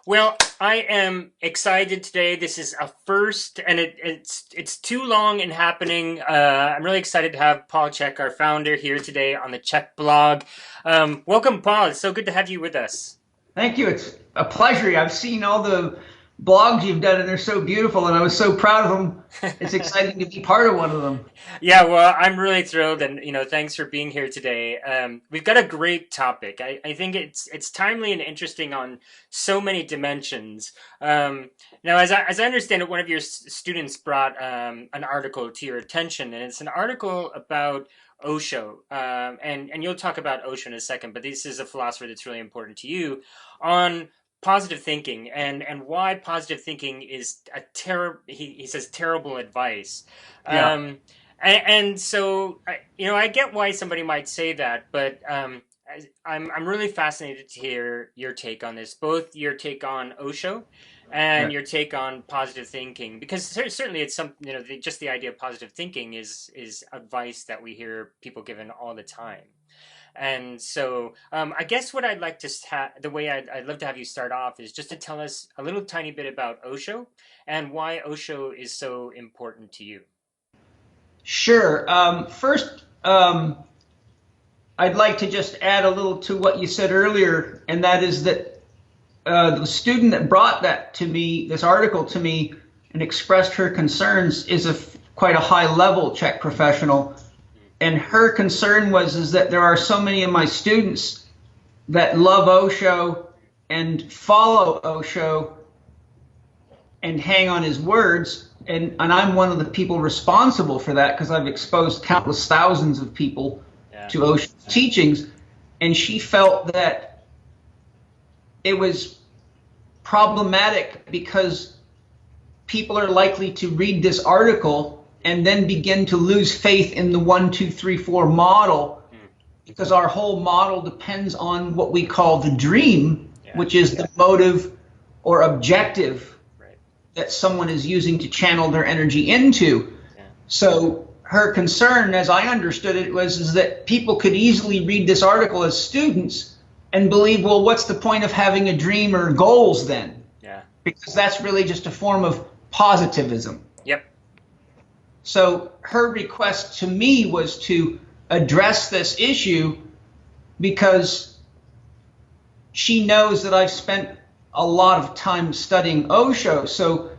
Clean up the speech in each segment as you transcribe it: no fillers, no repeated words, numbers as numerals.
Well, I am excited today. This is a first, and it's too long in happening. I'm really excited to have Paul Chek, our founder, here today on the Chek blog. Welcome, Paul. It's so good to have you with us. Thank you. It's a pleasure. I've seen all the blogs you've done, and they're so beautiful, and I was so proud of them. It's exciting to be part of one of them. Yeah, well, I'm really thrilled, and thanks for being here today. We've got a great topic. I think it's timely and interesting on so many dimensions. Now, as I understand it, one of your students brought an article to your attention, and it's an article about Osho, and you'll talk about Osho in a second. But this is a philosopher that's really important to you on positive thinking and why positive thinking is a he says terrible advice. Yeah. And so, I get why somebody might say that, but I'm really fascinated to hear your take on this, both your take on Osho and Yeah. your take on positive thinking, because certainly it's some, just the idea of positive thinking is advice that we hear people given all the time. And so, I guess what I'd like to the way I'd love to have you start off is just to tell us a little tiny bit about Osho and why Osho is so important to you. Sure. First, I'd like to just add a little to what you said earlier, and that is that the student that brought that to me, this article to me, and expressed her concerns is quite a high-level Czech professional. And her concern was is that there are so many of my students that love Osho and follow Osho and hang on his words, and I'm one of the people responsible for that because I've exposed countless thousands of people to Osho's teachings, and she felt that it was problematic because people are likely to read this article and then begin to lose faith in the 1, 2, 3, 4 model, because our whole model depends on what we call the dream, which is the motive or objective that someone is using to channel their energy into. So her concern, as I understood it, is that people could easily read this article as students and believe, well, what's the point of having a dream or goals then? Because that's really just a form of positivism. Yep. So her request to me was to address this issue because she knows that I've spent a lot of time studying Osho. So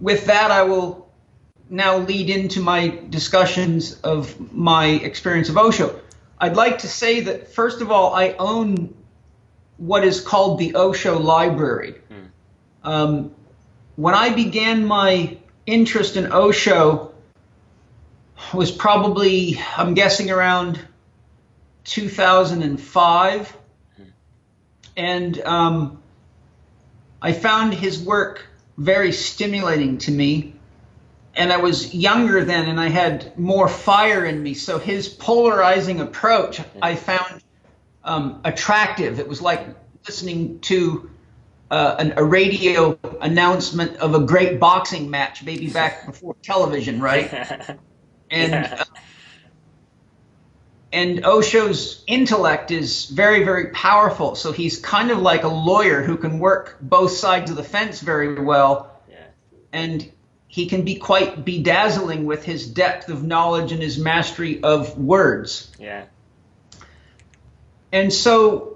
with that, I will now lead into my discussions of my experience of Osho. I'd like to say that, first of all, I own what is called the Osho Library. When I began my interest in Osho was probably, I'm guessing, around 2005. And I found his work very stimulating to me. And I was younger then, and I had more fire in me. So his polarizing approach I found attractive. It was like listening to a radio announcement of a great boxing match, maybe back before television, right? And and Osho's intellect is very, very powerful. So he's kind of like a lawyer who can work both sides of the fence very well. And he can be quite bedazzling with his depth of knowledge and his mastery of words. And so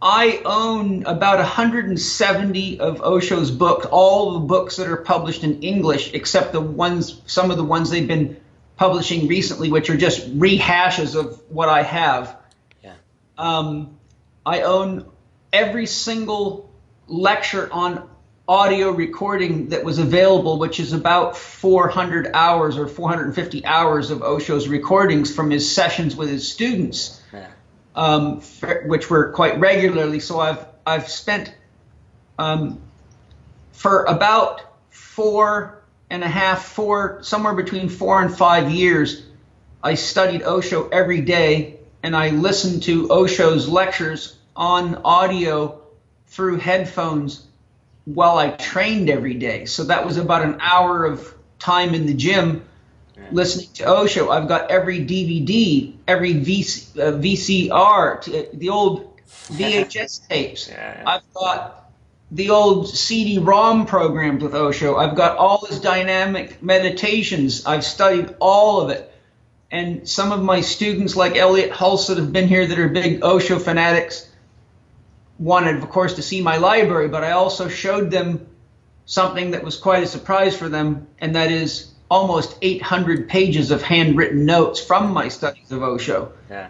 I own about 170 of Osho's books, all the books that are published in English, except some of the ones they've been publishing recently, which are just rehashes of what I have. I own every single lecture on audio recording that was available, which is about 400 hours or 450 hours of Osho's recordings from his sessions with his students, which were quite regularly. So I've spent for about somewhere between 4 and 5 years, I studied Osho every day, and I listened to Osho's lectures on audio through headphones while I trained every day. So that was about an hour of time in the gym listening to Osho. I've got every DVD, every VCR, the old VHS tapes. I've got the old CD-ROM programs with Osho. I've got all his dynamic meditations. I've studied all of it. And some of my students, like Elliot Hulse, that have been here that are big Osho fanatics, wanted, of course, to see my library, but I also showed them something that was quite a surprise for them, and that is almost 800 pages of handwritten notes from my studies of Osho. Yeah.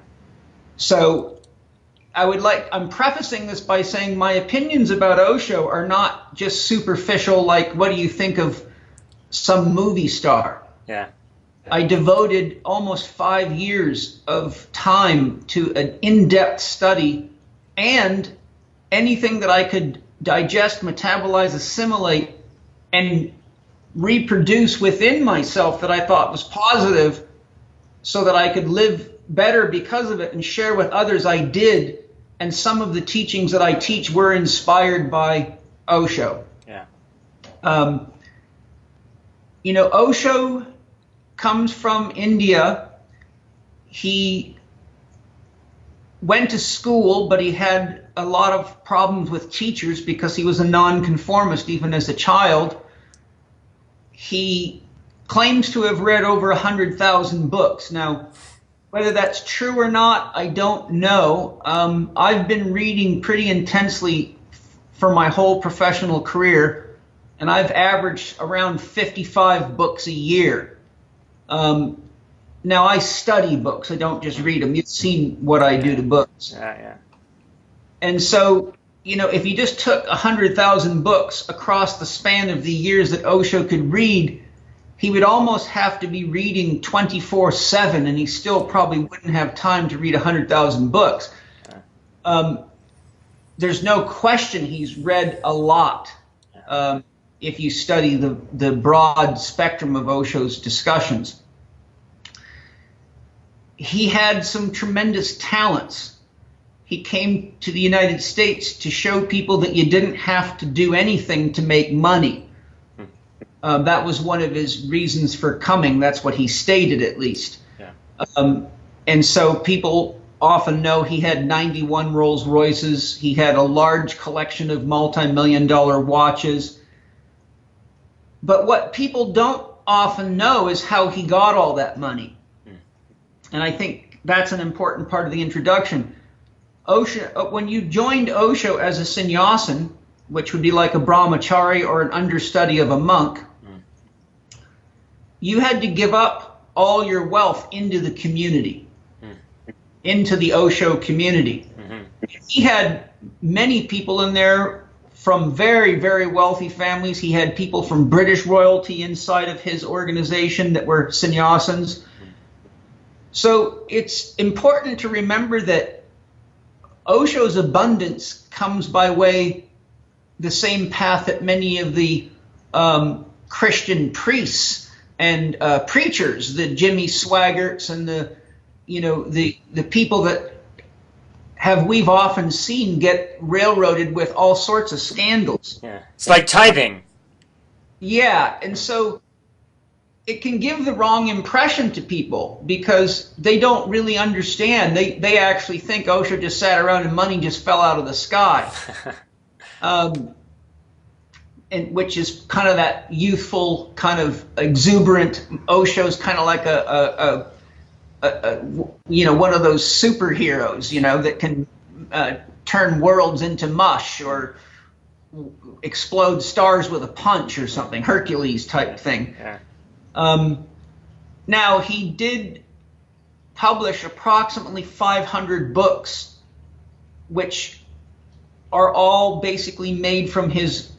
So I'm prefacing this by saying my opinions about Osho are not just superficial, like, what do you think of some movie star? Yeah. I devoted almost 5 years of time to an in-depth study, and anything that I could digest, metabolize, assimilate, and reproduce within myself that I thought was positive so that I could live better because of it and share with others, I did. And some of the teachings that I teach were inspired by Osho. Yeah. Osho comes from India. He went to school, but he had a lot of problems with teachers because he was a nonconformist even as a child. He claims to have read over 100,000 books. Now, whether that's true or not, I don't know. I've been reading pretty intensely for my whole professional career, and I've averaged around 55 books a year. Now, I study books. I don't just read them. You've seen what I do to books. Yeah. And so, if you just took 100,000 books across the span of the years that Osho could read, he would almost have to be reading 24/7, and he still probably wouldn't have time to read 100,000 books. There's no question he's read a lot if you study the broad spectrum of Osho's discussions. He had some tremendous talents. He came to the United States to show people that you didn't have to do anything to make money. That was one of his reasons for coming. That's what he stated, at least. Yeah. And so people often know he had 91 Rolls Royces. He had a large collection of multi-million-dollar watches. But what people don't often know is how he got all that money. And I think that's an important part of the introduction. Osho, when you joined Osho as a sannyasin, which would be like a brahmachari or an understudy of a monk, you had to give up all your wealth into the community, into the Osho community. He had many people in there from very, very wealthy families. He had people from British royalty inside of his organization that were sannyasins. So it's important to remember that Osho's abundance comes by way the same path that many of the Christian priests and preachers, the Jimmy Swaggarts and the people that we've often seen get railroaded with all sorts of scandals. Yeah, it's like tithing. Yeah, and so it can give the wrong impression to people because they don't really understand. They actually think Osho just sat around and money just fell out of the sky. And which is kind of that youthful, kind of exuberant. Osho's kind of like a one of those superheroes, that can turn worlds into mush or explode stars with a punch or something, Hercules type thing. Yeah. Now, he did publish approximately 500 books, which are all basically made from his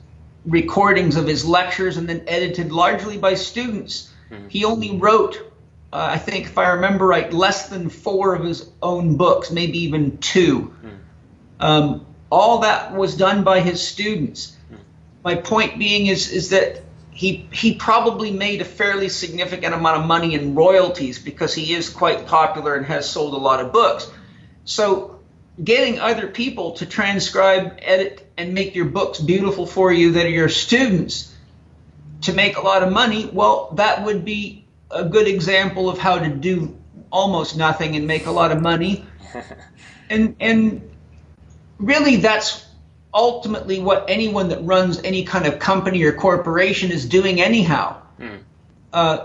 recordings of his lectures and then edited largely by students. He only wrote, I think if I remember right, less than 4 of his own books, maybe even 2. All that was done by his students. My point being is that he probably made a fairly significant amount of money in royalties because he is quite popular and has sold a lot of books. So getting other people to transcribe, edit, and make your books beautiful for you that are your students to make a lot of money, well, that would be a good example of how to do almost nothing and make a lot of money. And really, that's ultimately what anyone that runs any kind of company or corporation is doing anyhow.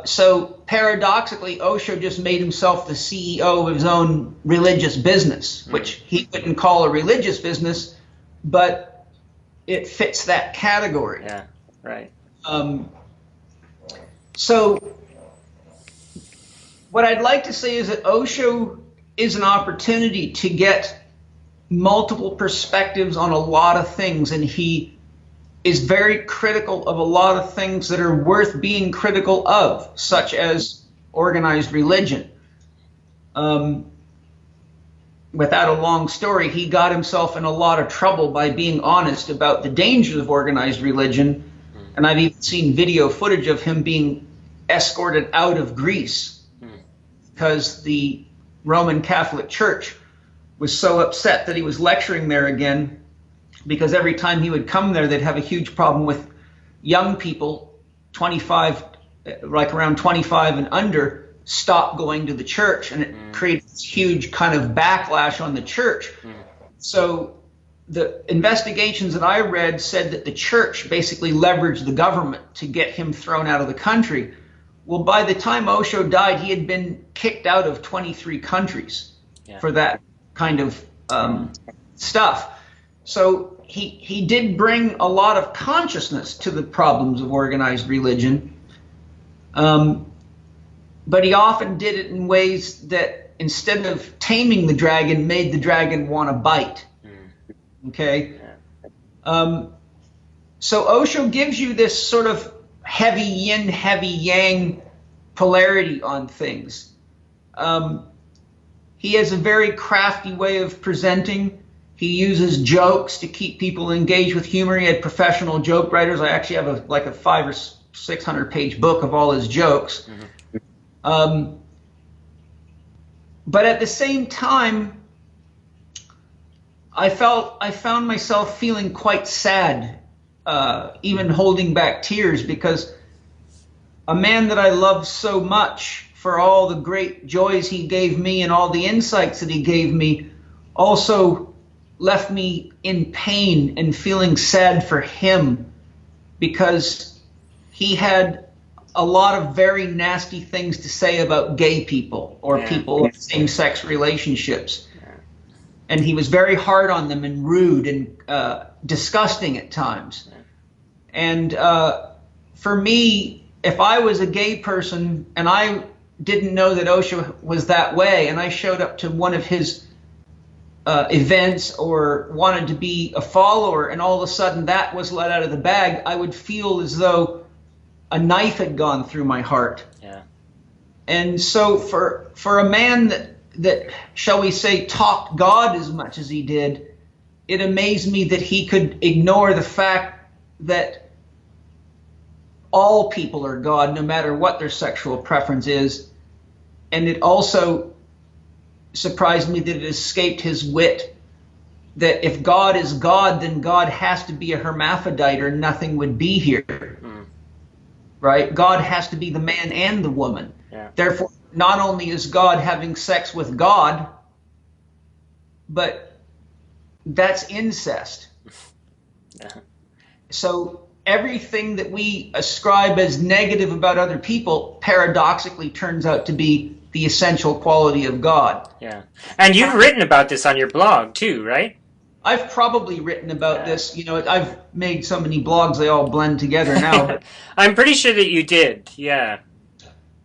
So paradoxically, Osho just made himself the CEO of his own religious business, which he wouldn't call a religious business, but it fits that category. Yeah, right. So what I'd like to say is that Osho is an opportunity to get multiple perspectives on a lot of things, and he is very critical of a lot of things that are worth being critical of, such as organized religion. Without a long story, he got himself in a lot of trouble by being honest about the dangers of organized religion, and I've even seen video footage of him being escorted out of Greece because the Roman Catholic Church was so upset that he was lecturing there again, because every time he would come there, they'd have a huge problem with young people, 25, like around 25 and under, stop going to the church, and it created this huge kind of backlash on the church. So the investigations that I read said that the church basically leveraged the government to get him thrown out of the country. Well, by the time Osho died, he had been kicked out of 23 countries for that kind of stuff. So he did bring a lot of consciousness to the problems of organized religion, but he often did it in ways that, instead of taming the dragon, made the dragon want to bite. Okay? So Osho gives you this sort of heavy yin, heavy yang polarity on things. He has a very crafty way of presenting. He uses jokes to keep people engaged with humor. He had professional joke writers. I actually have like a 500 or 600 page book of all his jokes. But at the same time, I found myself feeling quite sad, even holding back tears, because a man that I love so much for all the great joys he gave me and all the insights that he gave me also left me in pain and feeling sad for him, because he had a lot of very nasty things to say about gay people or people in same-sex relationships. And he was very hard on them and rude and disgusting at times. And for me, if I was a gay person and I didn't know that Osho was that way, and I showed up to one of his events or wanted to be a follower, and all of a sudden that was let out of the bag, I would feel as though a knife had gone through my heart. And so for a man that, shall we say, talked God as much as he did, it amazed me that he could ignore the fact that all people are God, no matter what their sexual preference is. And it also surprised me that it escaped his wit that if God is God, then God has to be a hermaphrodite or nothing would be here. Right? God has to be the man and the woman. Therefore, not only is God having sex with God, but that's incest. So everything that we ascribe as negative about other people paradoxically turns out to be the essential quality of God. And you've written about this on your blog too, right? I've probably written about this. You know, I've made so many blogs, they all blend together now. But I'm pretty sure that you did,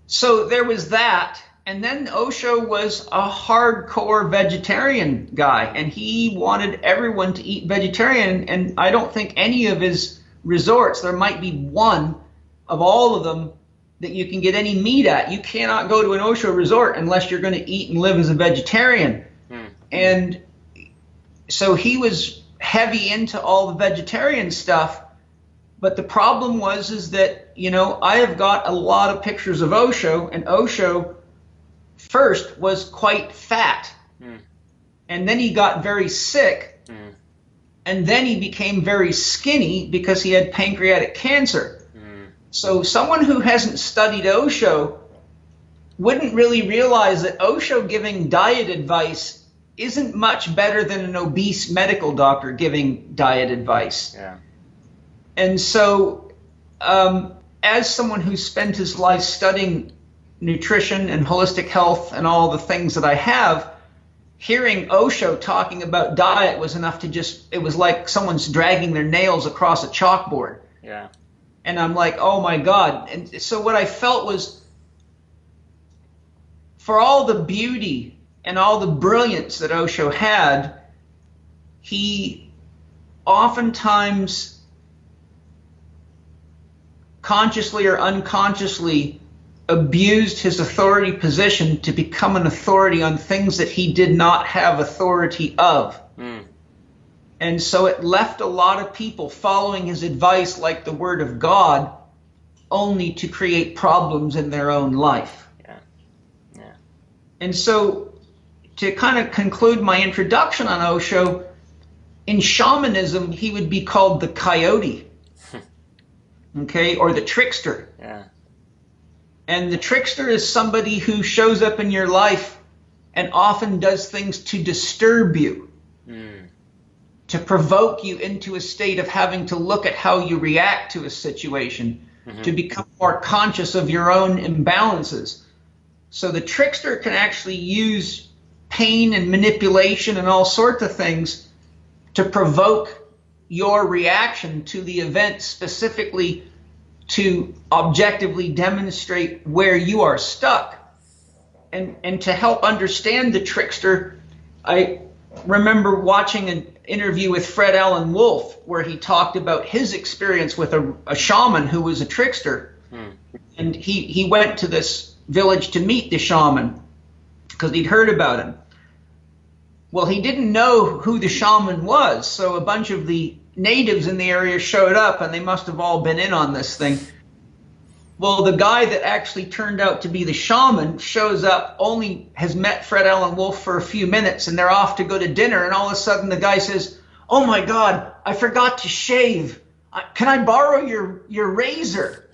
So there was that. And then Osho was a hardcore vegetarian guy, and he wanted everyone to eat vegetarian. And I don't think any of his resorts, there might be one of all of them that you can get any meat at. You cannot go to an Osho resort unless you're going to eat and live as a vegetarian. And so he was heavy into all the vegetarian stuff. But the problem is that, you know, I have got a lot of pictures of Osho, and Osho first was quite fat. And then he got very sick. And then he became very skinny because he had pancreatic cancer. So someone who hasn't studied Osho wouldn't really realize that Osho giving diet advice isn't much better than an obese medical doctor giving diet advice. Yeah. And so, as someone who spent his life studying nutrition and holistic health and all the things that I have, hearing Osho talking about diet was enough to it was like someone's dragging their nails across a chalkboard. Yeah. And I'm like, oh my God. And so what I felt was, for all the beauty and all the brilliance that Osho had, he oftentimes, consciously or unconsciously, abused his authority position to become an authority on things that he did not have authority of. And so it left a lot of people following his advice like the word of God, only to create problems in their own life. Yeah. Yeah. And so, to kind of conclude my introduction on Osho, in shamanism, he would be called the coyote, okay, or the trickster. Yeah. And the trickster is somebody who shows up in your life and often does things to disturb you, to provoke you into a state of having to look at how you react to a situation, to become more conscious of your own imbalances. So the trickster can actually use pain and manipulation and all sorts of things to provoke your reaction to the event, specifically to objectively demonstrate where you are stuck. And to help understand the trickster, I remember watching an interview with Fred Allen Wolf where he talked about his experience with a shaman who was a trickster. And he went to this village to meet the shaman because he'd heard about him. Well, he didn't know who the shaman was, so a bunch of the natives in the area showed up, and they must have all been in on this thing. Well, the guy that actually turned out to be the shaman shows up, only has met Fred Allen Wolf for a few minutes, and they're off to go to dinner, and all of a sudden the guy says, "Oh my God, I forgot to shave. Can I borrow your razor?"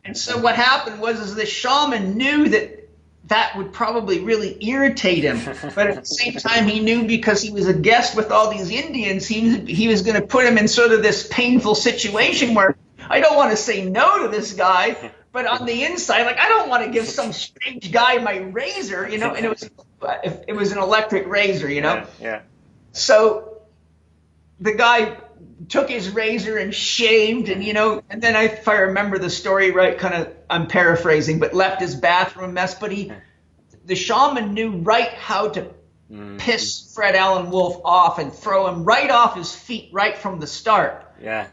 And so what happened was this shaman knew that would probably really irritate him, but at the same time he knew, because he was a guest with all these Indians, he was going to put him in sort of this painful situation where I don't want to say no to this guy, but on the inside, like, I don't want to give some strange guy my razor, and it was an electric razor, Yeah. So the guy took his razor and shaved, and and then if I remember the story right, kind of, I'm paraphrasing, but left his bathroom a mess. But the shaman knew right how to piss Fred Allen Wolf off and throw him right off his feet right from the start. Yeah.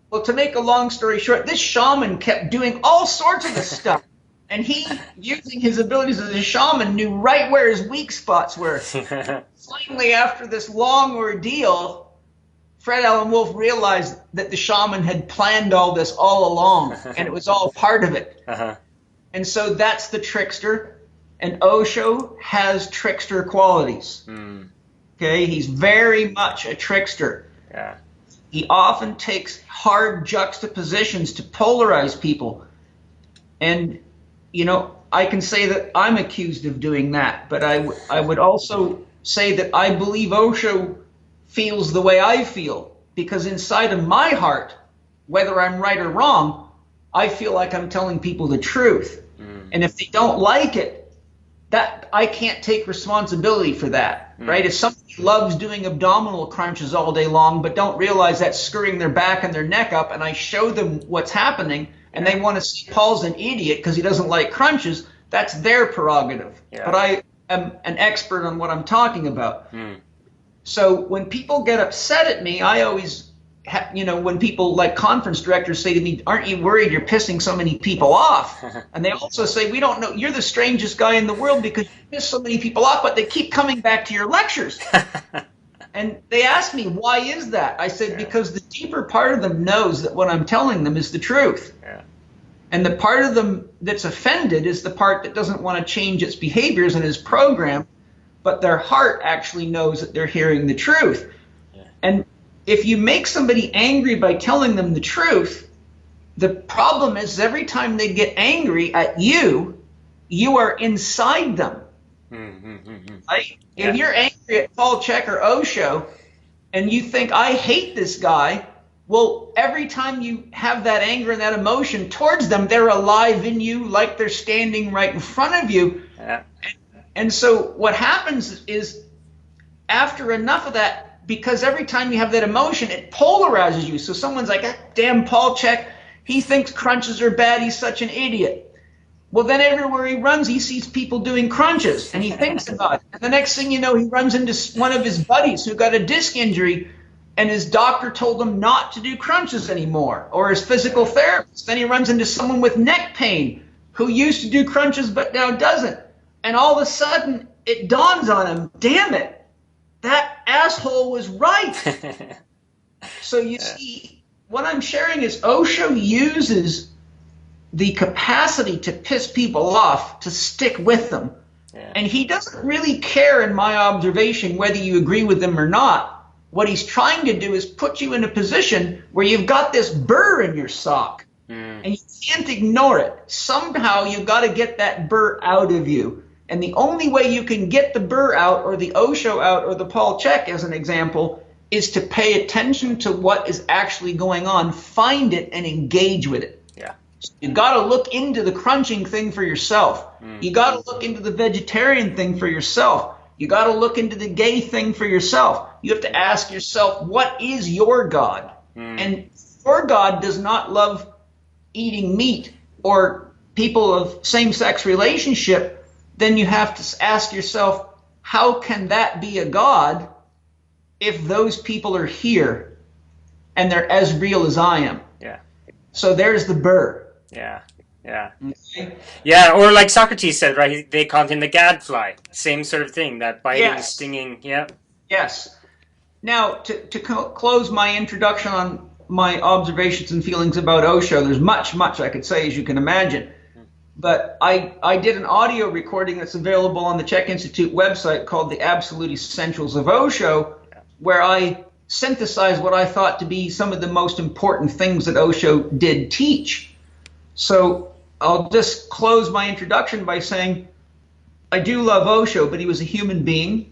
Well, to make a long story short, this shaman kept doing all sorts of this stuff. And he, using his abilities as a shaman, knew right where his weak spots were. Finally, after this long ordeal, Fred Allen Wolf realized that the shaman had planned all this all along, and it was all part of it. And so that's the trickster. And Osho has trickster qualities. Okay, he's very much a trickster. Yeah. He often takes hard juxtapositions to polarize people. And, I can say that I'm accused of doing that, but I would also say that I believe Osho feels the way I feel, because inside of my heart, whether I'm right or wrong, I feel like I'm telling people the truth. And if they don't like it, that I can't take responsibility for that, right? If somebody loves doing abdominal crunches all day long but don't realize that's screwing their back and their neck up, and I show them what's happening, and they want to see Paul's an idiot because he doesn't like crunches, that's their prerogative. Yeah. But I am an expert on what I'm talking about. So when people get upset at me, I always, when people like conference directors say to me, "Aren't you worried you're pissing so many people off?" And they also say, "We don't know, you're the strangest guy in the world because you piss so many people off, but they keep coming back to your lectures." And they ask me, "Why is that?" I said, "Because the deeper part of them knows that what I'm telling them is the truth. Yeah. And the part of them that's offended is the part that doesn't want to change its behaviors and is programmed, but their heart actually knows that they're hearing the truth." And if you make somebody angry by telling them the truth, the problem is every time they get angry at you, you are inside them. Mm-hmm. Right? If Yeah. you're angry at Paul Chek or Osho and you think, I hate this guy, well, every time you have that anger and that emotion towards them, they're alive in you like they're standing right in front of you. Yeah. And so what happens is after enough of that, because every time you have that emotion, it polarizes you. So someone's like, ah, damn Paul Chek, he thinks crunches are bad, he's such an idiot. Well, then everywhere he runs, he sees people doing crunches and he thinks about it. And the next thing you know, he runs into one of his buddies who got a disc injury and his doctor told him not to do crunches anymore, or his physical therapist. Then he runs into someone with neck pain who used to do crunches but now doesn't. And all of a sudden, it dawns on him, damn it, that asshole was right. So you Yeah. see, what I'm sharing is Osho uses the capacity to piss people off to stick with them. Yeah. And he doesn't really care, in my observation, whether you agree with him or not. What he's trying to do is put you in a position where you've got this burr in your sock Mm. and you can't ignore it. Somehow you've got to get that burr out of you. And the only way you can get the burr out, or the Osho out, or the Paul Chek as an example, is to pay attention to what is actually going on, find it, and engage with it. Yeah. You got to look into the crunching thing for yourself. You got to look into the vegetarian thing for yourself. You got to look into the gay thing for yourself. You have to ask yourself, what is your God? And your God does not love eating meat or people of same-sex relationship. Then you have to ask yourself, how can that be a God if those people are here and they're as real as I am? Yeah. So there's the burr. Yeah. Yeah. Okay? Yeah. Or like Socrates said, right? They called him the gadfly. Same sort of thing. That biting, Yes. stinging. Yeah. Yes. Now, to close my introduction on my observations and feelings about Osho, there's much I could say, as you can imagine. But I did an audio recording that's available on the Chek Institute website called The Absolute Essentials of Osho, where I synthesized what I thought to be some of the most important things that Osho did teach. So I'll just close my introduction by saying I do love Osho, but he was a human being,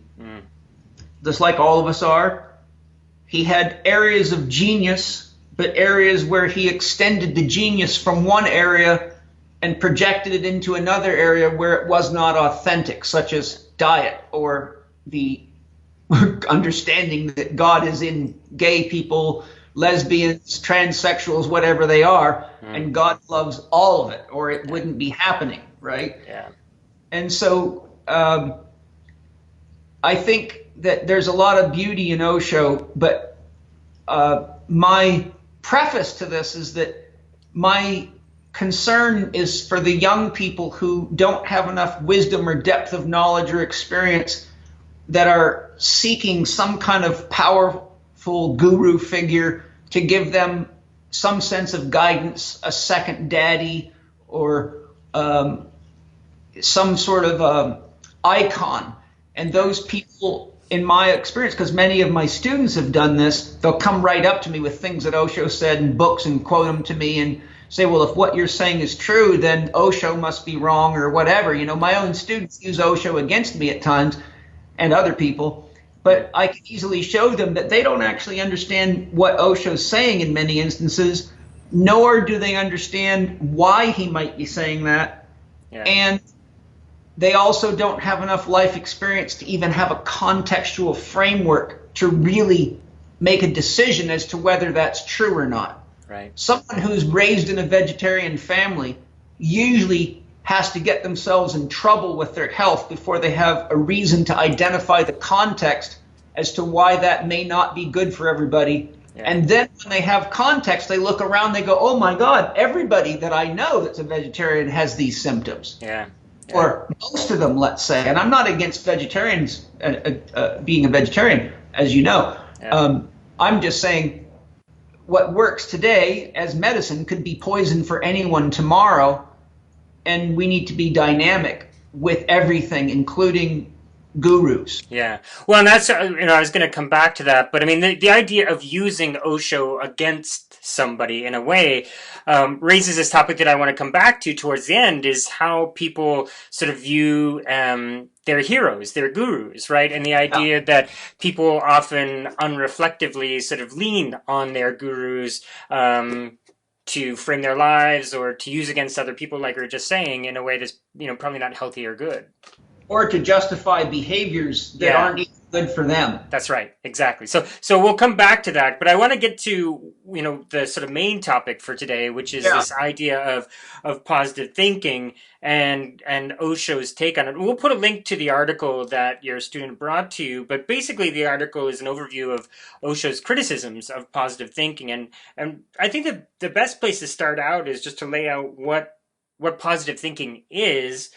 just like all of us are. He had areas of genius, but areas where he extended the genius from one area and projected it into another area where it was not authentic, such as diet or the understanding that God is in gay people, lesbians, transsexuals, whatever they are, and God loves all of it, or it wouldn't be happening, right? Yeah. And so I think that there's a lot of beauty in Osho, but my preface to this is that my concern is for the young people who don't have enough wisdom or depth of knowledge or experience, that are seeking some kind of powerful guru figure to give them some sense of guidance, a second daddy, or some sort of icon. And those people, in my experience, because many of my students have done this, they'll come right up to me with things that Osho said in books and quote them to me and say, well, if what you're saying is true, then Osho must be wrong or whatever. You know, my own students use Osho against me at times, and other people, but I can easily show them that they don't actually understand what Osho's saying in many instances, nor do they understand why he might be saying that. Yeah. And they also don't have enough life experience to even have a contextual framework to really make a decision as to whether that's true or not. Right. Someone who's raised in a vegetarian family usually has to get themselves in trouble with their health before they have a reason to identify the context as to why that may not be good for everybody. Yeah. And then when they have context, they look around, they go, oh my God, everybody that I know that's a vegetarian has these symptoms. Yeah. Yeah. Or most of them, let's say. And I'm not against vegetarians being a vegetarian, as you know. Yeah. I'm just saying what works today as medicine could be poison for anyone tomorrow. And we need to be dynamic with everything, including gurus. Yeah. Well, and that's, I was going to come back to that, but I mean, the idea of using Osho against somebody in a way raises this topic that I want to come back to towards the end is how people sort of view their heroes, their gurus, right? And the Yeah. idea that people often unreflectively sort of lean on their gurus to frame their lives or to use against other people, like we were just saying, in a way that's, probably not healthy or good. Or to justify behaviors that Yeah. aren't even good for them. That's right, exactly. So we'll come back to that, but I want to get to the sort of main topic for today, which is Yeah. this idea of positive thinking and Osho's take on it. We'll put a link to the article that your student brought to you, but basically the article is an overview of Osho's criticisms of positive thinking, and I think that the best place to start out is just to lay out what positive thinking is,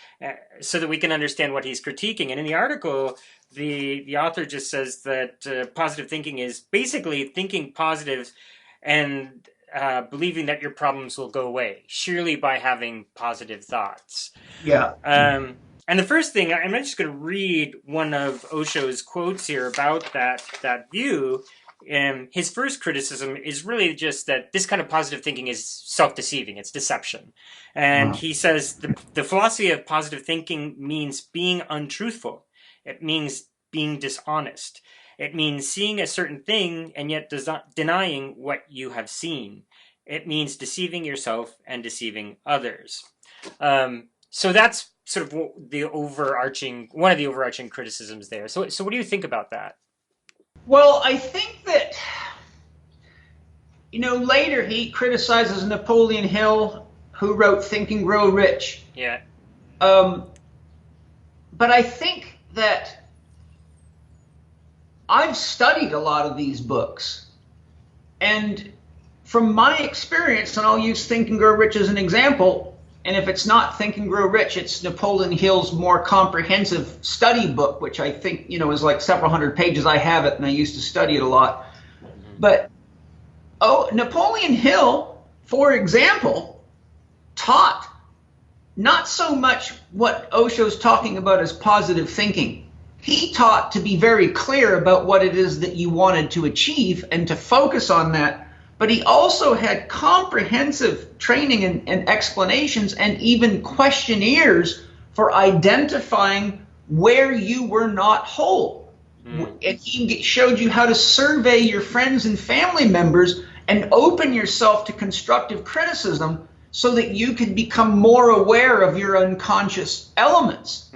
so that we can understand what he's critiquing. And in the article, the author just says that positive thinking is basically thinking positive and believing that your problems will go away surely by having positive thoughts. Yeah. And the first thing, I'm just going to read one of Osho's quotes here about that view. His first criticism is really just that this kind of positive thinking is self-deceiving, it's deception. And he says the philosophy of positive thinking means being untruthful. It means being dishonest. It means seeing a certain thing and yet denying what you have seen. It means deceiving yourself and deceiving others. So that's sort of one of the overarching criticisms there. So what do you think about that? Well, I think that, later he criticizes Napoleon Hill, who wrote Think and Grow Rich. Yeah. But I think that I've studied a lot of these books. And from my experience, and I'll use Think and Grow Rich as an example, and if it's not Think and Grow Rich, it's Napoleon Hill's more comprehensive study book, which I think, is like several hundred pages. I have it, and I used to study it a lot. But Napoleon Hill, for example, taught not so much what Osho's talking about as positive thinking. He taught to be very clear about what it is that you wanted to achieve and to focus on that. But he also had comprehensive training and explanations and even questionnaires for identifying where you were not whole. And he showed you how to survey your friends and family members and open yourself to constructive criticism so that you could become more aware of your unconscious elements.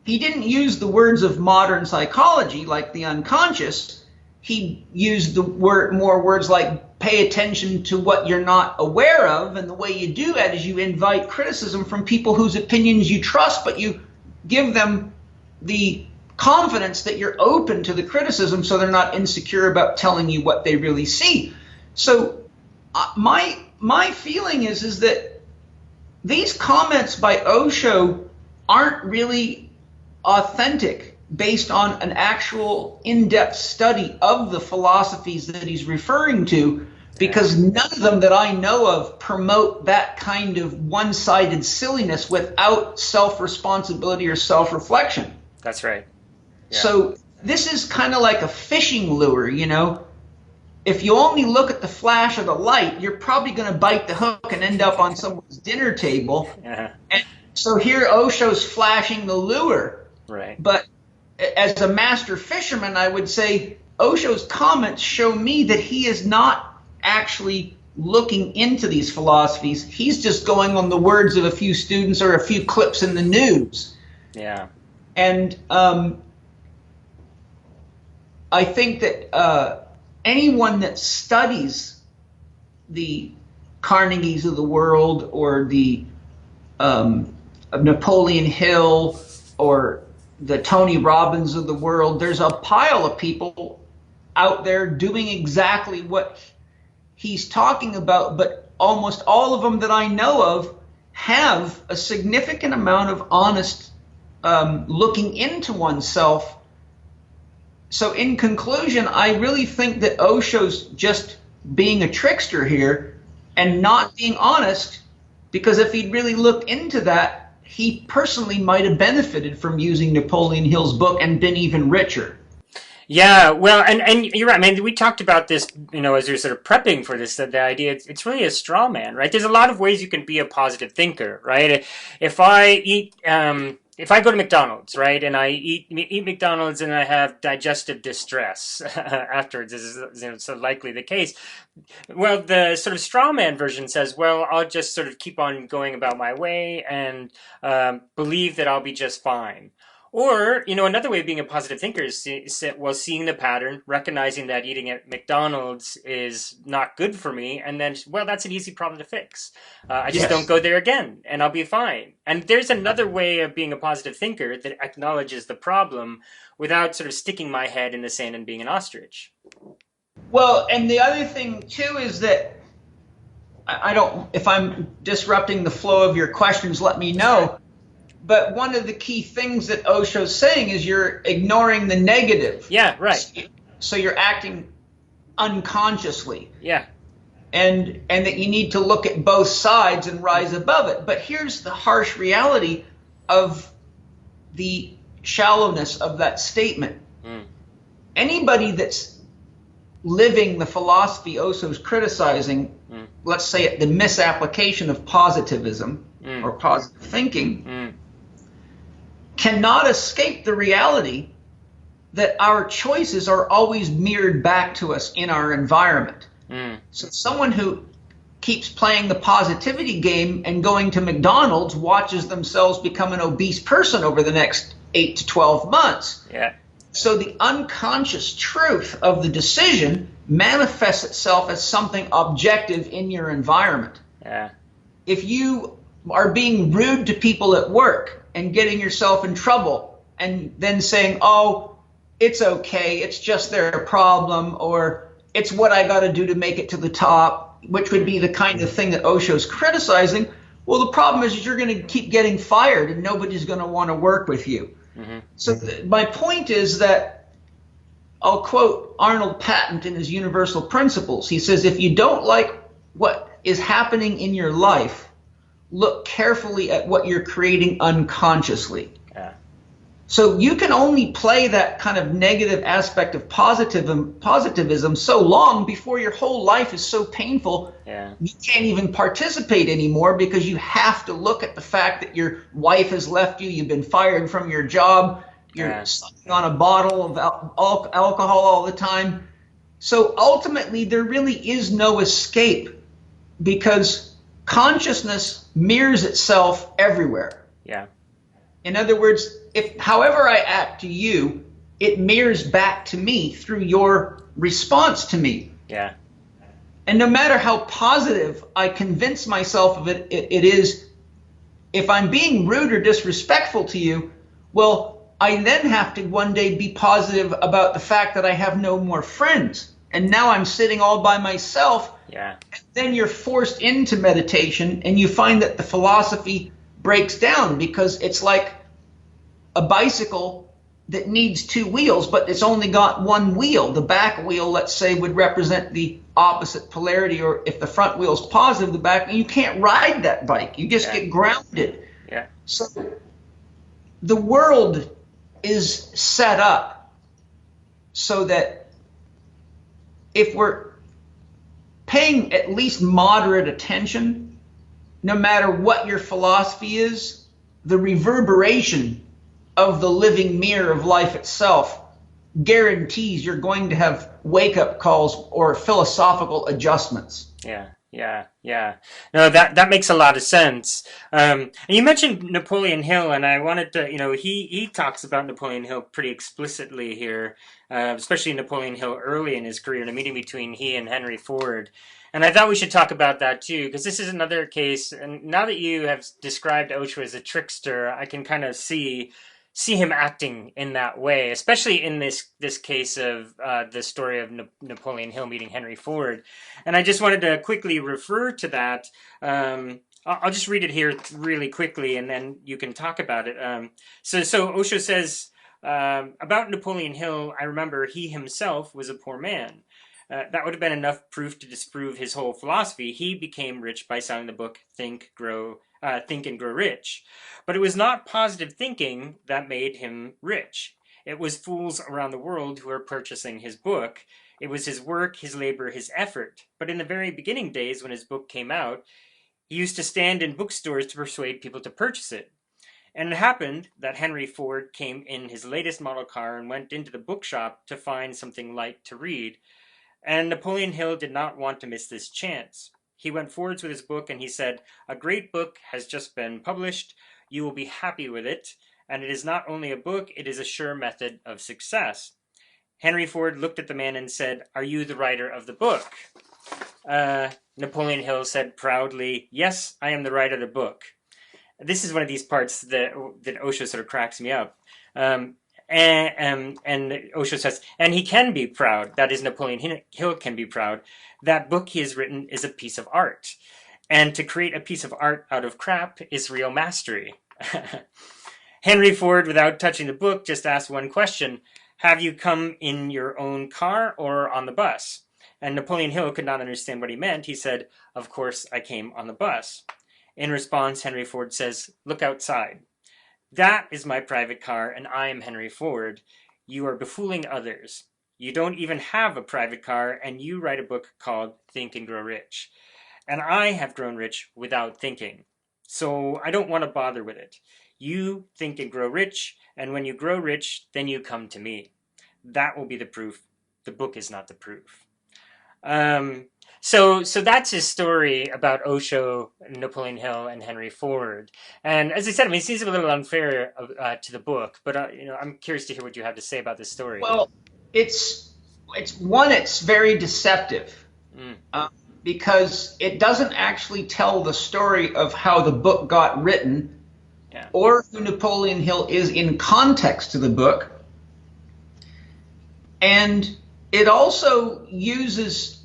He didn't use the words of modern psychology like the unconscious. He used more words like pay attention to what you're not aware of, and the way you do that is you invite criticism from people whose opinions you trust, but you give them the confidence that you're open to the criticism so they're not insecure about telling you what they really see. So my feeling is that these comments by Osho aren't really authentic based on an actual in-depth study of the philosophies that he's referring to, because none of them that I know of promote that kind of one-sided silliness without self-responsibility or self-reflection. That's right. Yeah. So this is kind of like a fishing lure, If you only look at the flash of the light, you're probably going to bite the hook and end up on someone's dinner table. And so here Osho's flashing the lure. Right. But as a master fisherman, I would say Osho's comments show me that he is not actually looking into these philosophies. He's just going on the words of a few students or a few clips in the news. Yeah. And I think that anyone that studies the Carnegies of the world or the Napoleon Hill or the Tony Robbins of the world, there's a pile of people out there doing exactly what he's talking about, but almost all of them that I know of have a significant amount of honest looking into oneself. So in conclusion, I really think that Osho's just being a trickster here and not being honest, because if he'd really looked into that, he personally might have benefited from using Napoleon Hill's book and been even richer. Yeah, well, and you're right. I mean, we talked about this, as you're sort of prepping for this, that the idea it's really a straw man, right? There's a lot of ways you can be a positive thinker, right? If I go to McDonald's, right, and I eat McDonald's and I have digestive distress afterwards, this is so likely the case. Well, the sort of straw man version says, well, I'll just sort of keep on going about my way and believe that I'll be just fine. Or, another way of being a positive thinker is seeing the pattern, recognizing that eating at McDonald's is not good for me, and then, well, that's an easy problem to fix. I just don't Yes. go there again, and I'll be fine. And there's another way of being a positive thinker that acknowledges the problem without sort of sticking my head in the sand and being an ostrich. Well, and the other thing too is that I don't, if I'm disrupting the flow of your questions, let me know. But one of the key things that Osho's saying is you're ignoring the negative. Yeah, right. So you're acting unconsciously. Yeah. And that you need to look at both sides and rise above it. But here's the harsh reality of the shallowness of that statement. Mm. Anybody that's living the philosophy Osho's criticizing, let's say it, the misapplication of positivism or positive thinking, cannot escape the reality that our choices are always mirrored back to us in our environment. So someone who keeps playing the positivity game and going to McDonald's watches themselves become an obese person over the next 8 to 12 months. Yeah. So the unconscious truth of the decision manifests itself as something objective in your environment. Yeah. If you are being rude to people at work and getting yourself in trouble and then saying, oh, it's okay, it's just their problem, or it's what I got to do to make it to the top, which would be the kind of thing that Osho's criticizing, well, the problem is you're going to keep getting fired and nobody's going to want to work with you. So my point is that I'll quote Arnold Patent in his Universal Principles. He says, if you don't like what is happening in your life, look carefully at what you're creating unconsciously. Yeah. So you can only play that kind of negative aspect of positivism so long before your whole life is so painful you can't even participate anymore, because you have to look at the fact that your wife has left you, you've been fired from your job, you're sucking on a bottle of alcohol all the time. So ultimately there really is no escape, because consciousness mirrors itself everywhere. Yeah. In other words, if however I act to you, it mirrors back to me through your response to me. Yeah. And no matter how positive I convince myself of it is, if I'm being rude or disrespectful to you, well, I then have to one day be positive about the fact that I have no more friends. And now I'm sitting all by myself. Yeah. Then you're forced into meditation and you find that the philosophy breaks down, because it's like a bicycle that needs two wheels, but it's only got one wheel. The back wheel, let's say, would represent the opposite polarity, or if the front wheel is positive, the back, you can't ride that bike. You just get grounded. Yeah. So the world is set up so that if we're paying at least moderate attention, no matter what your philosophy is, the reverberation of the living mirror of life itself guarantees you're going to have wake-up calls or philosophical adjustments. Yeah. No, that makes a lot of sense. And you mentioned Napoleon Hill, and I wanted to, he talks about Napoleon Hill pretty explicitly here, especially Napoleon Hill early in his career, in a meeting between he and Henry Ford. And I thought we should talk about that too, because this is another case. And now that you have described Osho as a trickster, I can kind of see him acting in that way, especially in this case of the story of Napoleon Hill meeting Henry Ford. And I just wanted to quickly refer to that. I'll just read it here really quickly, and then you can talk about it. So Osho says about Napoleon Hill, I remember he himself was a poor man. That would have been enough proof to disprove his whole philosophy. He became rich by selling the book Think, Grow, Think and Grow Rich. But it was not positive thinking that made him rich. It was fools around the world who were purchasing his book. It was his work, his labor, his effort. But in the very beginning days when his book came out, he used to stand in bookstores to persuade people to purchase it. And it happened that Henry Ford came in his latest model car and went into the bookshop to find something light to read. And Napoleon Hill did not want to miss this chance. He went forwards with his book and he said, "A great book has just been published. You will be happy with it. And it is not only a book, it is a sure method of success." Henry Ford looked at the man and said, "Are you the writer of the book?" Napoleon Hill said proudly, "Yes, I am the writer of the book." This is one of these parts that Osho sort of cracks me up. And Osho says, and he can be proud, that is, Napoleon Hill can be proud, that book he has written is a piece of art. And to create a piece of art out of crap is real mastery. Henry Ford, without touching the book, just asked one question: "Have you come in your own car or on the bus?" And Napoleon Hill could not understand what he meant. He said, "Of course I came on the bus." In response, Henry Ford says, "Look outside. That is my private car, and I am Henry Ford. You are befooling others. You don't even have a private car, and you write a book called Think and Grow Rich. And I have grown rich without thinking. So I don't want to bother with it. You think and grow rich, and when you grow rich, then you come to me. That will be the proof. The book is not the proof." So that's his story about Osho, Napoleon Hill, and Henry Ford. And as I said, I mean, it seems a little unfair to the book, but I'm curious to hear what you have to say about this story. Well, it's very deceptive, Mm, because it doesn't actually tell the story of how the book got written yeah. or who Napoleon Hill is in context to the book. And it also uses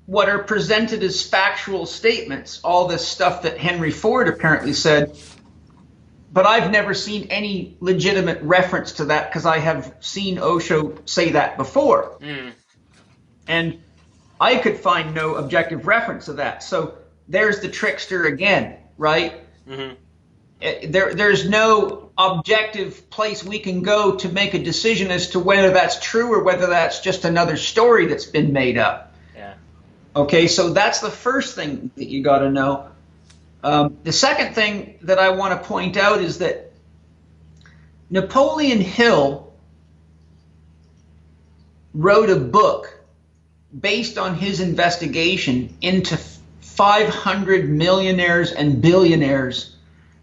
what are presented as factual statements, all this stuff that Henry Ford apparently said, but I've never seen any legitimate reference to that because I have seen Osho say that before. Mm, And I could find no objective reference to that. So there's the trickster again, right? mm-hmm. There's no objective place we can go to make a decision as to whether that's true or whether that's just another story that's been made up. Yeah. Okay, so that's the first thing that you got to know. The second thing that I want to point out is that Napoleon Hill wrote a book based on his investigation into 500 millionaires and billionaires.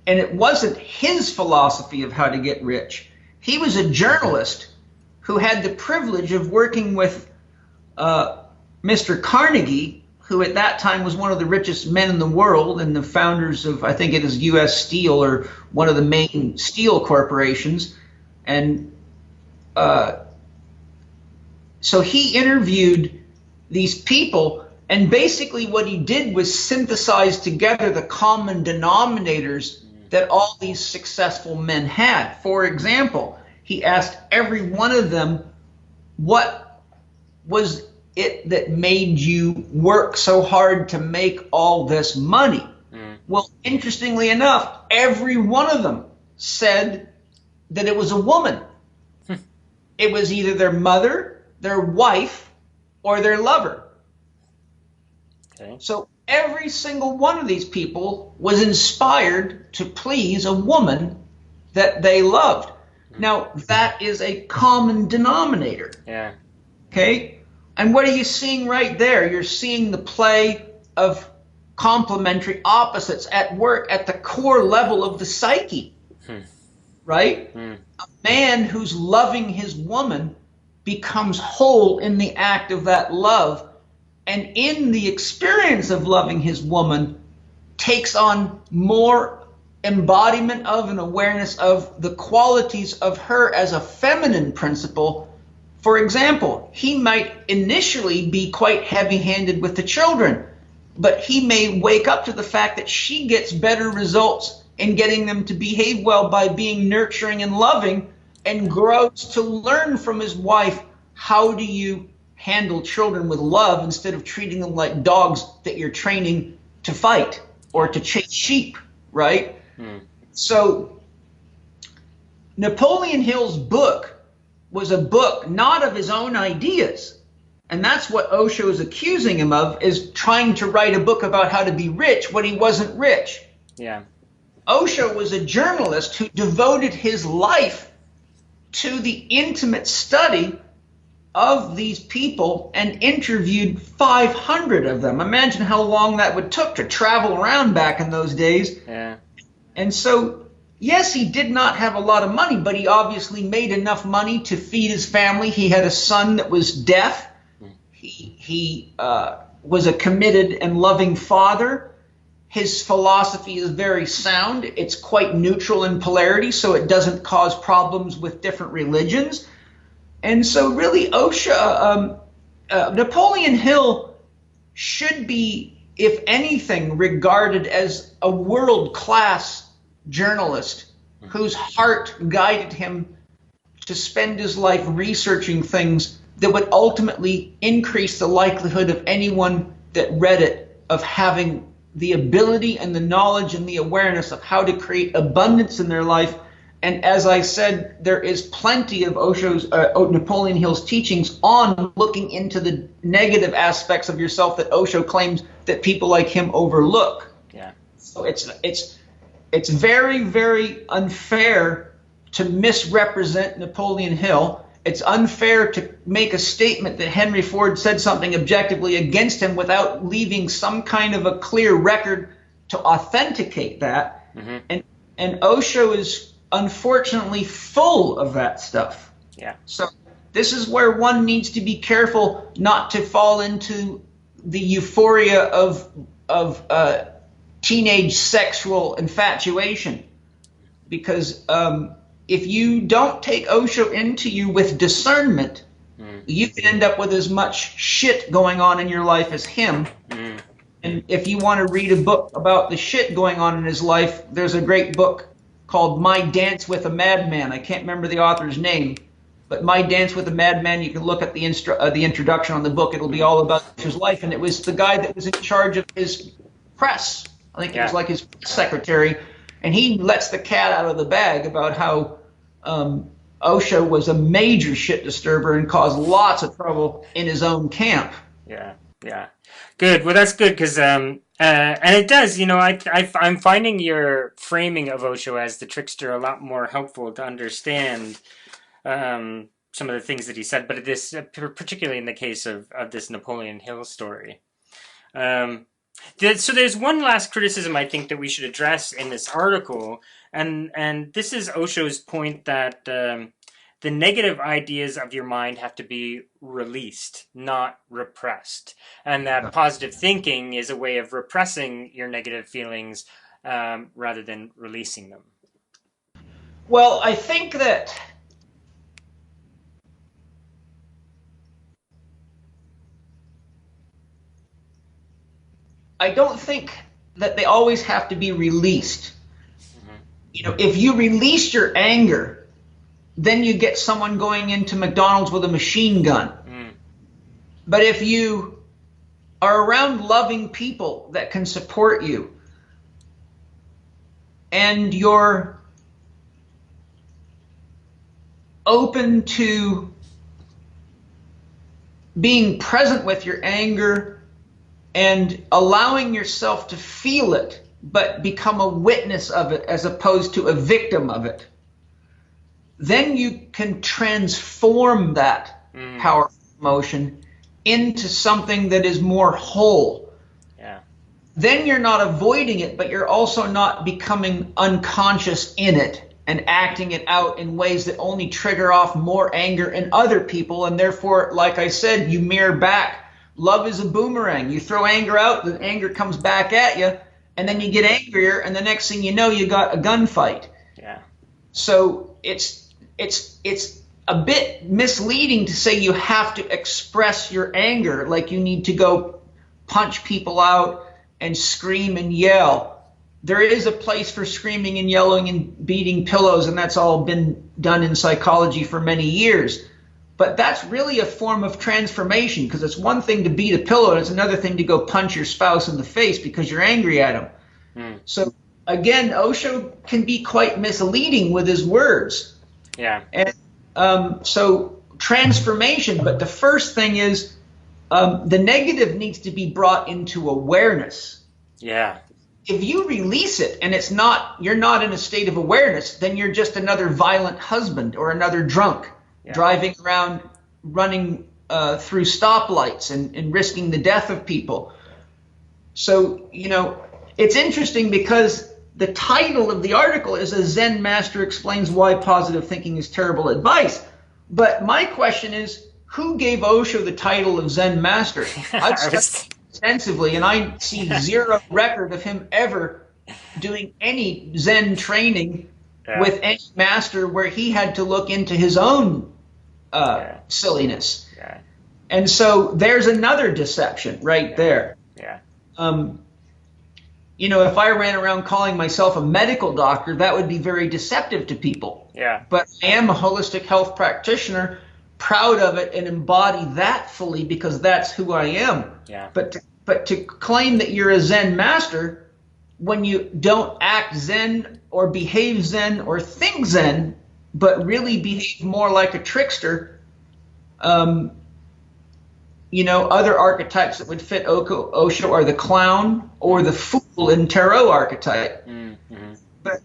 And it wasn't his philosophy of how to get rich. He was a journalist who had the privilege of working with Mr. Carnegie, who at that time was one of the richest men in the world and the founders of, I think it is U.S. Steel, or one of the main steel corporations. And so he interviewed these people, and basically what he did was synthesize together the common denominators that all these successful men had. For example, he asked every one of them, what was it that made you work so hard to make all this money? Well, interestingly enough, every one of them said that it was a woman. It was either their mother, their wife, or their lover. Okay. So every single one of these people was inspired to please a woman that they loved. Now, that is a common denominator. Yeah. Okay? And what are you seeing right there? You're seeing the play of complementary opposites at work at the core level of the psyche. Right? A man who's loving his woman becomes whole in the act of that love, and in the experience of loving his woman takes on more embodiment of and awareness of the qualities of her as a feminine principle. For example, he might initially be quite heavy-handed with the children, but he may wake up to the fact that she gets better results in getting them to behave well by being nurturing and loving, and grows to learn from his wife, how do you handle children with love instead of treating them like dogs that you're training to fight. or to chase sheep, right? Mm. So Napoleon Hill's book was a book not of his own ideas. And that's what Osho is accusing him of, is trying to write a book about how to be rich when he wasn't rich. Yeah. Osho was a journalist who devoted his life to the intimate study of these people and interviewed 500 of them. Imagine how long that would took to travel around back in those days. Yeah. And so, yes, he did not have a lot of money, but he obviously made enough money to feed his family. He had a son that was deaf. He was a committed and loving father. His philosophy is very sound. It's quite neutral in polarity, so it doesn't cause problems with different religions. And so really Napoleon Hill should be, if anything, regarded as a world-class journalist whose heart guided him to spend his life researching things that would ultimately increase the likelihood of anyone that read it of having the ability and the knowledge and the awareness of how to create abundance in their life. And as I said, there is plenty of Napoleon Hill's teachings on looking into the negative aspects of yourself that Osho claims that people like him overlook. Yeah. So it's very, very unfair to misrepresent Napoleon Hill. It's unfair to make a statement that Henry Ford said something objectively against him without leaving some kind of a clear record to authenticate that. Mm-hmm. And Osho is unfortunately full of that stuff. Yeah. So this is where one needs to be careful not to fall into the euphoria of teenage sexual infatuation, because if you don't take Osho into you with discernment, you can end up with as much shit going on in your life as him. And if you want to read a book about the shit going on in his life, there's a great book called My Dance with a Madman. I can't remember the author's name, but My Dance with a Madman, you can look at the introduction on the book. It'll be all about his life. And it was the guy that was in charge of his press. I think it was like his secretary. And he lets the cat out of the bag about how Osho was a major shit disturber and caused lots of trouble in his own camp. Yeah, yeah. Good. Well, that's good because, and it does, I'm finding your framing of Osho as the trickster a lot more helpful to understand some of the things that he said, but this, particularly in the case of this Napoleon Hill story. So there's one last criticism I think that we should address in this article, and this is Osho's point that the negative ideas of your mind have to be released, not repressed, and that positive thinking is a way of repressing your negative feelings rather than releasing them. Well, I think that I don't think that they always have to be released. Mm-hmm. If you release your anger, then you get someone going into McDonald's with a machine gun. But if you are around loving people that can support you, and you're open to being present with your anger and allowing yourself to feel it, but become a witness of it as opposed to a victim of it, then you can transform that powerful emotion into something that is more whole. Yeah. Then you're not avoiding it, but you're also not becoming unconscious in it and acting it out in ways that only trigger off more anger in other people. And therefore, like I said, you mirror back. Love is a boomerang. You throw anger out, the anger comes back at you, and then you get angrier, and the next thing you know, you got a gunfight. Yeah. So it's a bit misleading to say you have to express your anger, like you need to go punch people out and scream and yell. There is a place for screaming and yelling and beating pillows, and that's all been done in psychology for many years. But that's really a form of transformation, because it's one thing to beat a pillow and it's another thing to go punch your spouse in the face because you're angry at him. Mm. So again, Osho can be quite misleading with his words. Yeah. And so transformation, but the first thing is the negative needs to be brought into awareness. Yeah. If you release it and you're not in a state of awareness, then you're just another violent husband or another drunk Yeah. driving around, running through stoplights and risking the death of people. So, it's interesting because the title of the article is "A Zen Master Explains Why Positive Thinking is Terrible Advice." But my question is, who gave Osho the title of Zen Master? I've I studied was. extensively, and I see zero record of him ever doing any Zen training Yeah. with any master where he had to look into his own Yeah. silliness. Yeah. And so there's another deception right there. Yeah. Um, if I ran around calling myself a medical doctor, that would be very deceptive to people. Yeah. But I am a holistic health practitioner, proud of it, and embody that fully because that's who I am. Yeah. But to claim that you're a Zen master when you don't act Zen or behave Zen or think Zen, but really behave more like a trickster, other archetypes that would fit Osho are the clown or the fool in tarot archetype. Mm-hmm. But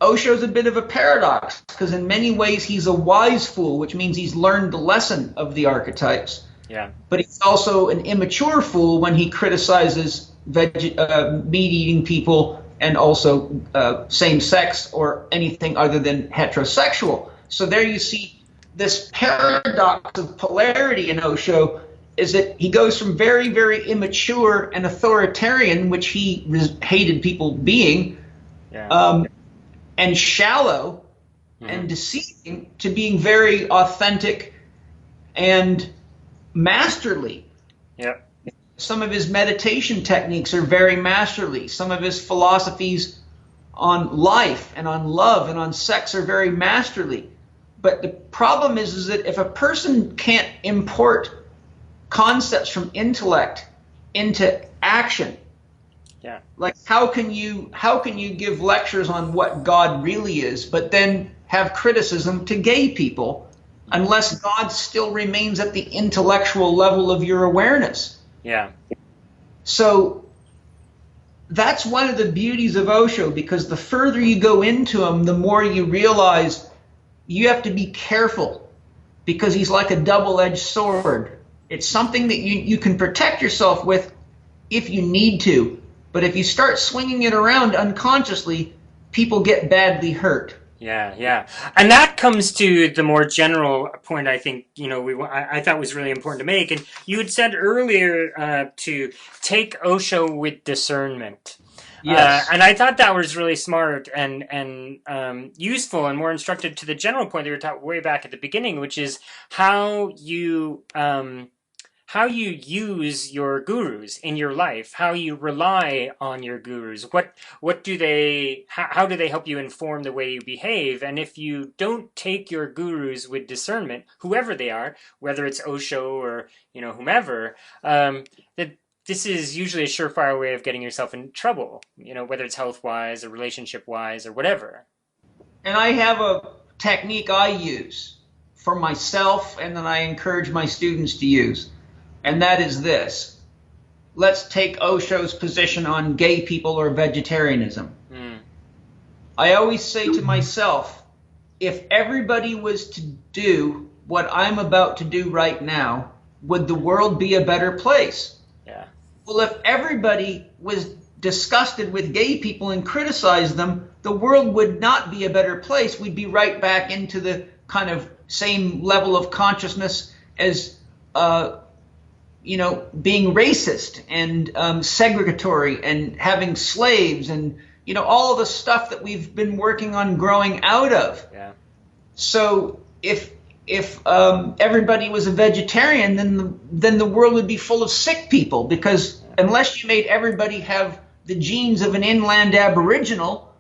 Osho's a bit of a paradox because in many ways he's a wise fool, which means he's learned the lesson of the archetypes. Yeah. But he's also an immature fool when he criticizes meat-eating people and also same-sex or anything other than heterosexual. So there you see this paradox of polarity in Osho is that he goes from very, very immature and authoritarian, which he hated people being, and shallow and deceiving, to being very authentic and masterly. Yep. Some of his meditation techniques are very masterly. Some of his philosophies on life and on love and on sex are very masterly. But the problem is that if a person can't import concepts from intellect into action, like how can you give lectures on what God really is, but then have criticism to gay people, unless God still remains at the intellectual level of your awareness? Yeah. So that's one of the beauties of Osho, because the further you go into him, the more you realize you have to be careful, because he's like a double-edged sword. It's something that you can protect yourself with if you need to. But if you start swinging it around unconsciously, people get badly hurt. Yeah, yeah, and that comes to the more general point. I think I thought was really important to make, and you had said earlier to take Osho with discernment. Yes. And I thought that was really smart and useful and more instructive to the general point that we were talking way back at the beginning, which is how you use your gurus in your life, how you rely on your gurus. What do they? How do they help you inform the way you behave? And if you don't take your gurus with discernment, whoever they are, whether it's Osho or whomever, that this is usually a surefire way of getting yourself in trouble, whether it's health-wise or relationship-wise or whatever. And I have a technique I use for myself and that I encourage my students to use, and that is this. Let's take Osho's position on gay people or vegetarianism. I always say to myself, if everybody was to do what I'm about to do right now, would the world be a better place? Yeah. Well, if everybody was disgusted with gay people and criticized them, the world would not be a better place. We'd be right back into the kind of same level of consciousness as, being racist and segregatory and having slaves and, all of the stuff that we've been working on growing out of. Yeah. So if everybody was a vegetarian, then the world would be full of sick people, because unless you made everybody have the genes of an inland aboriginal,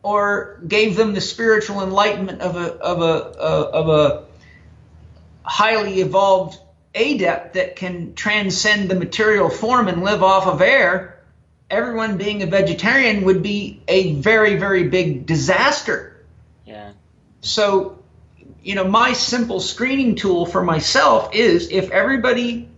or gave them the spiritual enlightenment of a highly evolved adept that can transcend the material form and live off of air everyone being a vegetarian would be a very, very big disaster. Yeah. So, my simple screening tool for myself is if everybody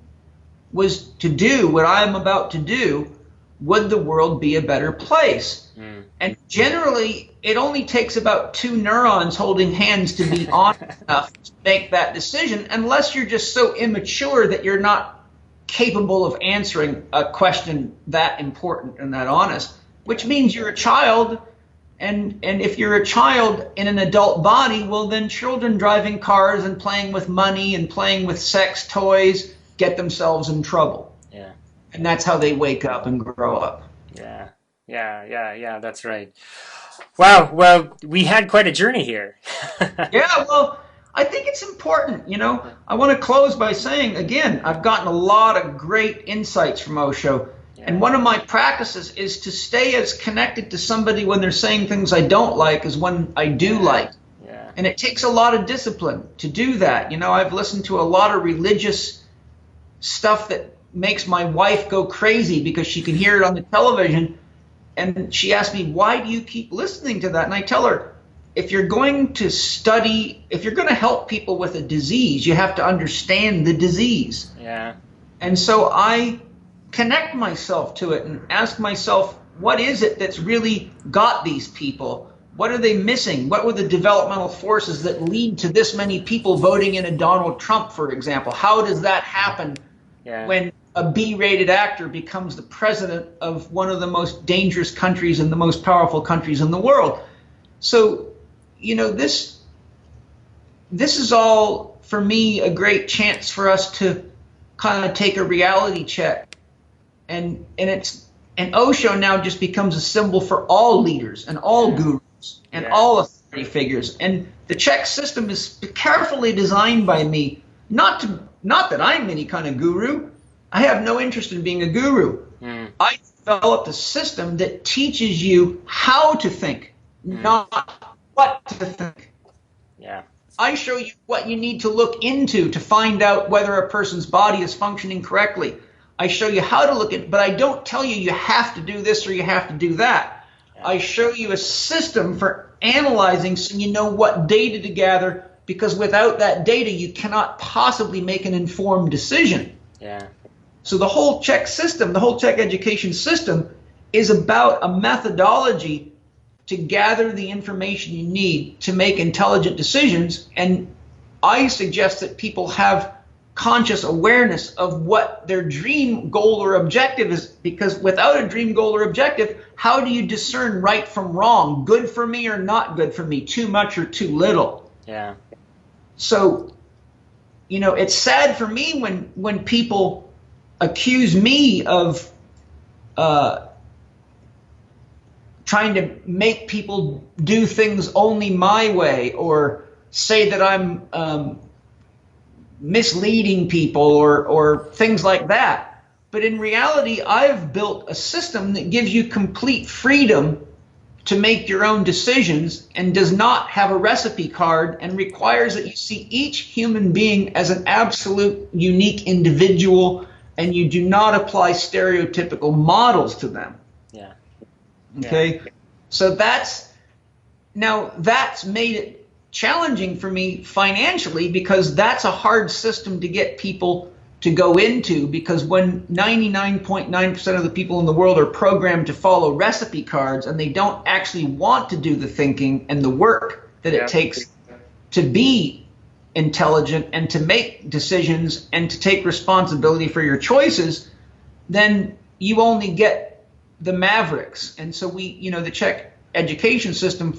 was to do what I'm about to do, would the world be a better place? Mm. And generally, it only takes about two neurons holding hands to be honest enough to make that decision, unless you're just so immature that you're not capable of answering a question that important and that honest, which means you're a child. And if you're a child in an adult body, well, then children driving cars and playing with money and playing with sex toys get themselves in trouble. Yeah. And that's how they wake up and grow up. Yeah. Yeah. That's right. Wow. Well, we had quite a journey here. Yeah, well, I think it's important. I want to close by saying, again, I've gotten a lot of great insights from Osho. And Yeah. one of my practices is to stay as connected to somebody when they're saying things I don't like as when I do like. Yeah. And it takes a lot of discipline to do that. I've listened to a lot of religious stuff that makes my wife go crazy because she can hear it on the television. And she asked me, why do you keep listening to that? And I tell her, if you're going to help people with a disease, you have to understand the disease. Yeah. And so I connect myself to it and ask myself, what is it that's really got these people? What are they missing? What were the developmental forces that lead to this many people voting in a Donald Trump, for example? How does that happen when a B-rated actor becomes the president of one of the most dangerous countries and the most powerful countries in the world? So, this is all, for me, a great chance for us to kind of take a reality check. And Osho now just becomes a symbol for all leaders and all gurus and all authority figures. And the Chek system is carefully designed by me, not that I'm any kind of guru. I have no interest in being a guru. I developed a system that teaches you how to think, not what to think. Yeah. I show you what you need to look into to find out whether a person's body is functioning correctly. I show you how to look at, but I don't tell you have to do this or you have to do that. I show you a system for analyzing so you know what data to gather, because without that data, you cannot possibly make an informed decision. Yeah. So the whole Chek system, the whole Chek education system is about a methodology to gather the information you need to make intelligent decisions. And I suggest that people have conscious awareness of what their dream goal or objective is, because without a dream goal or objective, how do you discern right from wrong, good for me or not good for me, too much or too little? Yeah. So, it's sad for me when people accuse me of trying to make people do things only my way, or say that I'm misleading people or things like that. But in reality, I've built a system that gives you complete freedom to make your own decisions and does not have a recipe card and requires that you see each human being as an absolute unique individual, and you do not apply stereotypical models to them. Yeah. Okay? So that's made it challenging for me financially, because that's a hard system to get people to go into, because when 99.9% of the people in the world are programmed to follow recipe cards and they don't actually want to do the thinking and the work that it takes to be intelligent and to make decisions and to take responsibility for your choices, then you only get the mavericks. And so the Chek education system,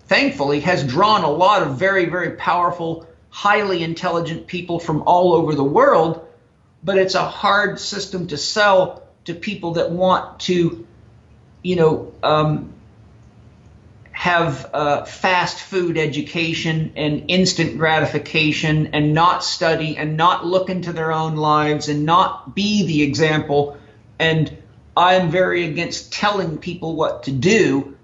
thankfully, has drawn a lot of very, very powerful, highly intelligent people from all over the world, but it's a hard system to sell to people that want to, have fast food education and instant gratification and not study and not look into their own lives and not be the example. And I'm very against telling people what to do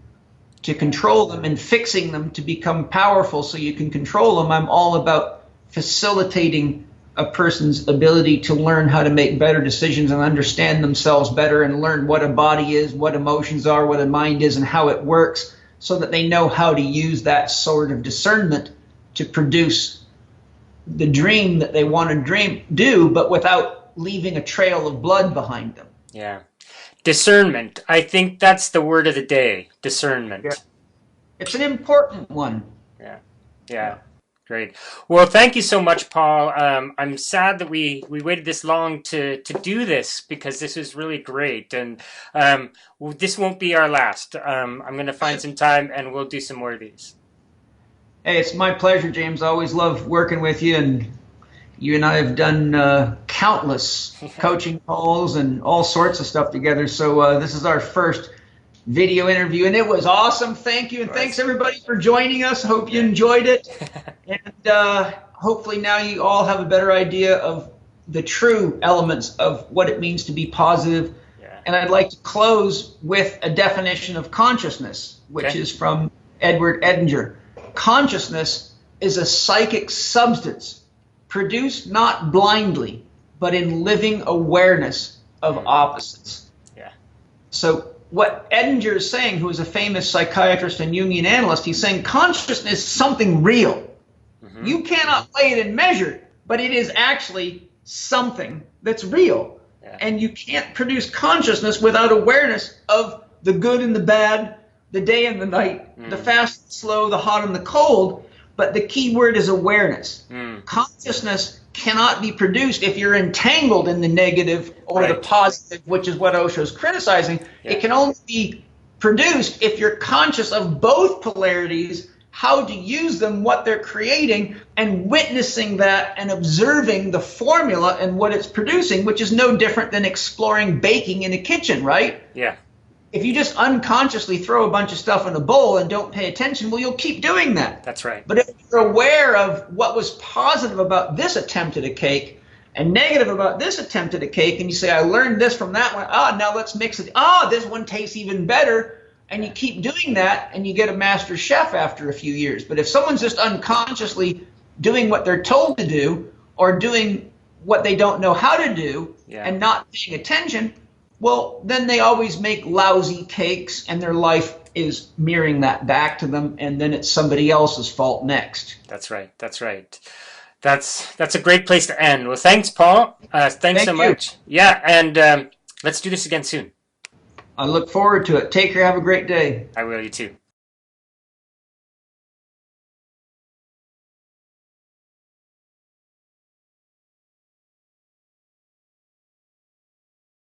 to control them and fixing them to become powerful so you can control them. I'm all about facilitating a person's ability to learn how to make better decisions and understand themselves better and learn what a body is, what emotions are, what a mind is, and how it works, so that they know how to use that sort of discernment to produce the dream that they want to do, but without leaving a trail of blood behind them. Yeah. Discernment. I think that's the word of the day. Yeah. Discernment. It's an important one. Yeah. Yeah. Yeah. Great. Well, thank you so much, Paul. I'm sad that we waited this long to do this, because this was really great, and this won't be our last. I'm going to find some time and we'll do some more of these. Hey, it's my pleasure, James. I always love working with you, and you and I have done countless coaching calls and all sorts of stuff together. So this is our first video interview, and it was awesome. Thank you, and thanks everybody for joining us. Hope you enjoyed it, and hopefully now you all have a better idea of the true elements of what it means to be positive. Yeah. And I'd like to close with a definition of consciousness, which is from Edward Edinger. Consciousness is a psychic substance produced not blindly, but in living awareness of opposites. Yeah. So what Edinger is saying, who is a famous psychiatrist and Jungian analyst, he's saying consciousness is something real. Mm-hmm. You cannot weigh it and measure it, but it is actually something that's real. Yeah. And you can't produce consciousness without awareness of the good and the bad, the day and the night, the fast and slow, the hot and the cold. But the key word is awareness. Consciousness cannot be produced if you're entangled in the negative or the positive, which is what Osho's criticizing. Yeah. It can only be produced if you're conscious of both polarities, how to use them, what they're creating, and witnessing that and observing the formula and what it's producing, which is no different than exploring baking in a kitchen, right? Yeah. If you just unconsciously throw a bunch of stuff in a bowl and don't pay attention, well, you'll keep doing that. That's right. But if you're aware of what was positive about this attempt at a cake and negative about this attempt at a cake, and you say, I learned this from that one, now let's mix it. This one tastes even better. And you keep doing that, and you get a master chef after a few years. But if someone's just unconsciously doing what they're told to do, or doing what they don't know how to do, and not paying attention, well, then they always make lousy cakes, and their life is mirroring that back to them, and then it's somebody else's fault next. That's right. That's right. That's a great place to end. Well, thanks, Paul. Thanks so much. Yeah, and let's do this again soon. I look forward to it. Take care. Have a great day. I will. You too.